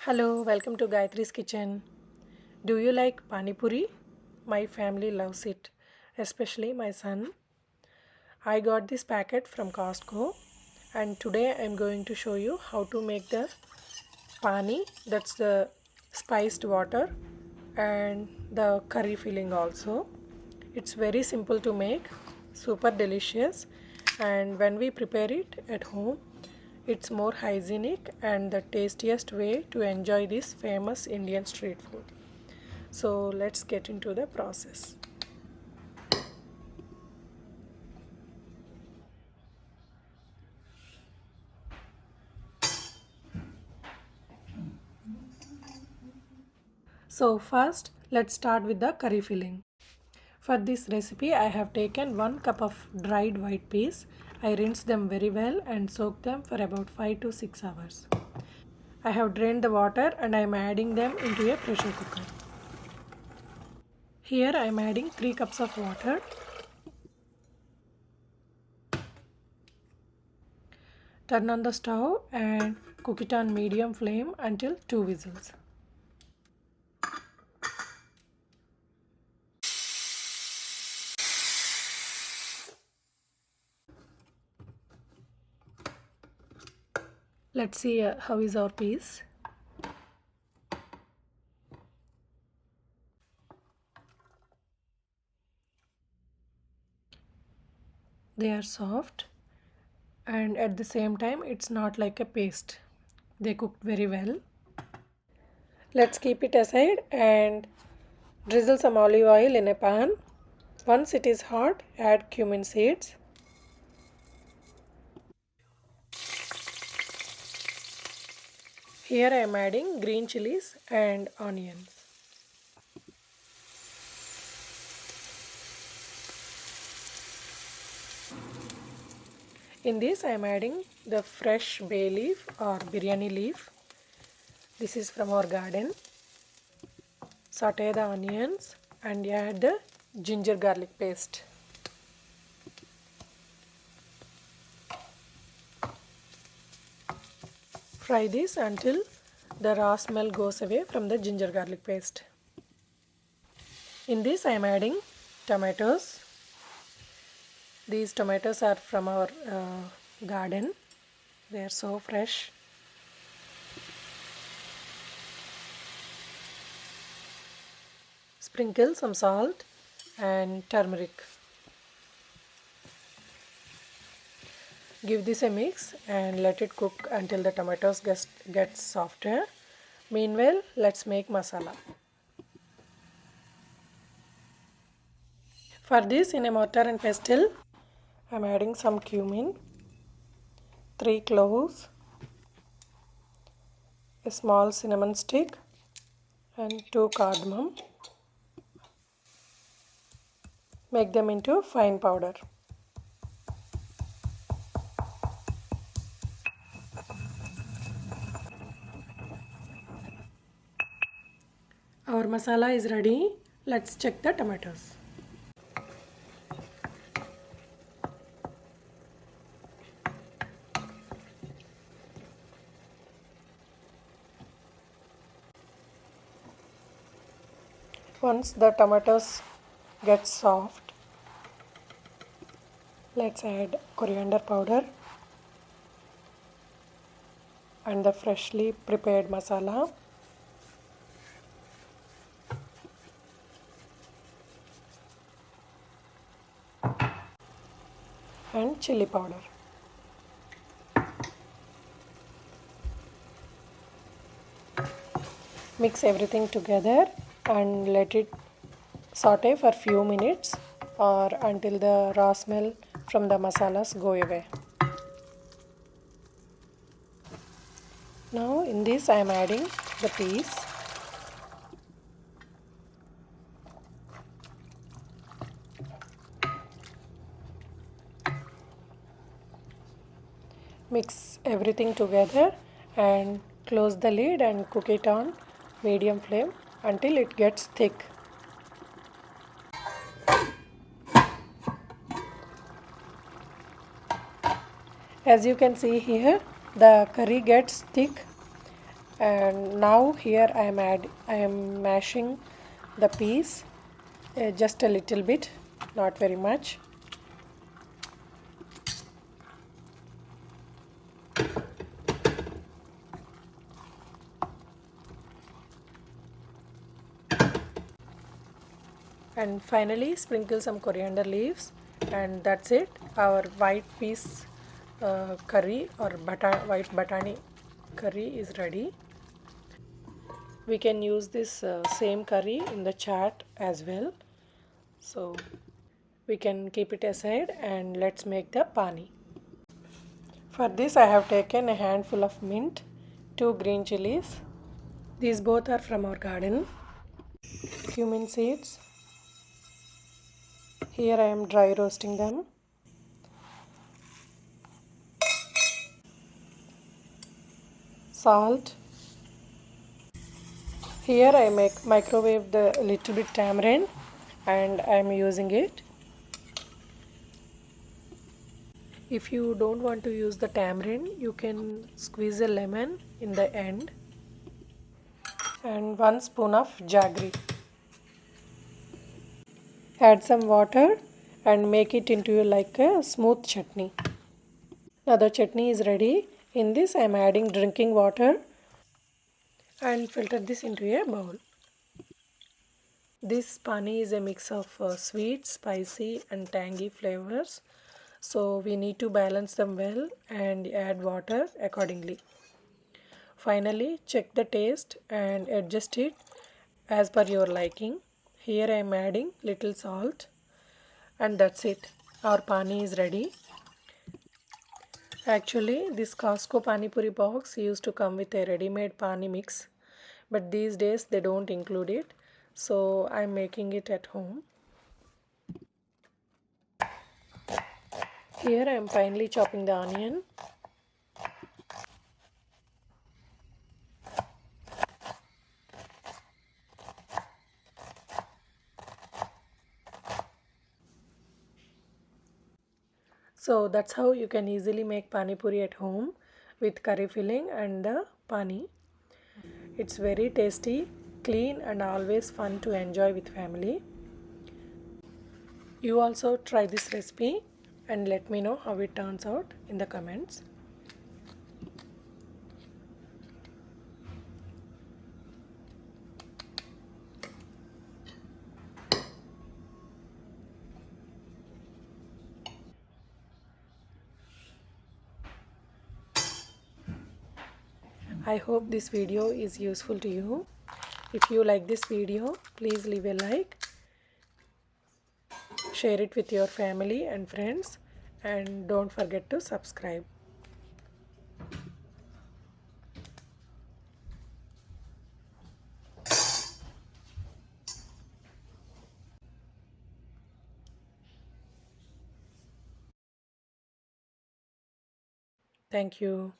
Hello, welcome to Gayathri's kitchen. Do you like Pani Puri? My family loves it, especially my son. I got this packet from Costco and today I'm going to show you how to make the pani, that's the spiced water, and the curry filling also. It's very simple to make, super delicious, and when we prepare it at home, it's more hygienic and the tastiest way to enjoy this famous Indian street food. So let's get into the process. So first, let's start with the curry filling. For this recipe, I have taken 1 cup of dried white peas. I rinsed them very well and soaked them for about 5 to 6 hours. I have drained the water and I am adding them into a pressure cooker. Here I am adding 3 cups of water. Turn on the stove and cook it on medium flame until 2 whistles. Let's see how is our peas. They are soft and at the same time it's not like a paste. They cooked very well. Let's keep it aside and drizzle some olive oil in a pan. Once it is hot, add cumin seeds. Here I am adding green chilies and onions. In this I am adding the fresh bay leaf or biryani leaf. This is from our garden. Saute the onions and add the ginger garlic paste. Fry this until the raw smell goes away from the ginger garlic paste. In this I am adding tomatoes. These tomatoes are from our garden. They are so fresh. Sprinkle some salt and turmeric. Give this a mix and let it cook until the tomatoes get softer. Meanwhile, let's make masala. For this, in a mortar and pestle, I am adding some cumin, 3 cloves, a small cinnamon stick and 2 cardamom. Make them into fine powder. Our masala is ready. Let's check the tomatoes. Once the tomatoes get soft, let's add coriander powder and the freshly prepared masala. And chili powder. Mix everything together and let it saute for few minutes or until the raw smell from the masalas go away. Now in this I am adding the peas. Mix everything together and close the lid and cook it on medium flame until it gets thick. As you can see here, the curry gets thick And now here I am mashing the peas, just a little bit, not very much. And finally sprinkle some coriander leaves, and that's it. Our white peas curry or white batani curry is ready. We can use this same curry in the chat as well, so we can keep it aside and let's make the pani. For this I have taken a handful of mint, 2 green chilies. These both are from our garden. Cumin seeds. Here I am dry roasting them. Salt. Here I microwaved a little bit tamarind and I am using it. If you don't want to use the tamarind, you can squeeze a lemon in the end. And 1 spoon of jaggery. Add some water and make it into like a smooth chutney. Now the chutney is ready. In this I am adding drinking water and filter this into a bowl. This pani is a mix of sweet, spicy and tangy flavors. So we need to balance them well and add water accordingly. Finally, check the taste and adjust it as per your liking. Here I am adding little salt, and that's it. Our pani is ready. Actually, this Costco Pani Puri box used to come with a ready-made pani mix, but these days they don't include it. So I'm making it at home. Here I am finely chopping the onion. So that's how you can easily make pani puri at home with curry filling and the pani. It's very tasty, clean and always fun to enjoy with family. You also try this recipe and let me know how it turns out in the comments. I hope this video is useful to you. If you like this video, please leave a like, share it with your family and friends, and don't forget to subscribe. Thank you.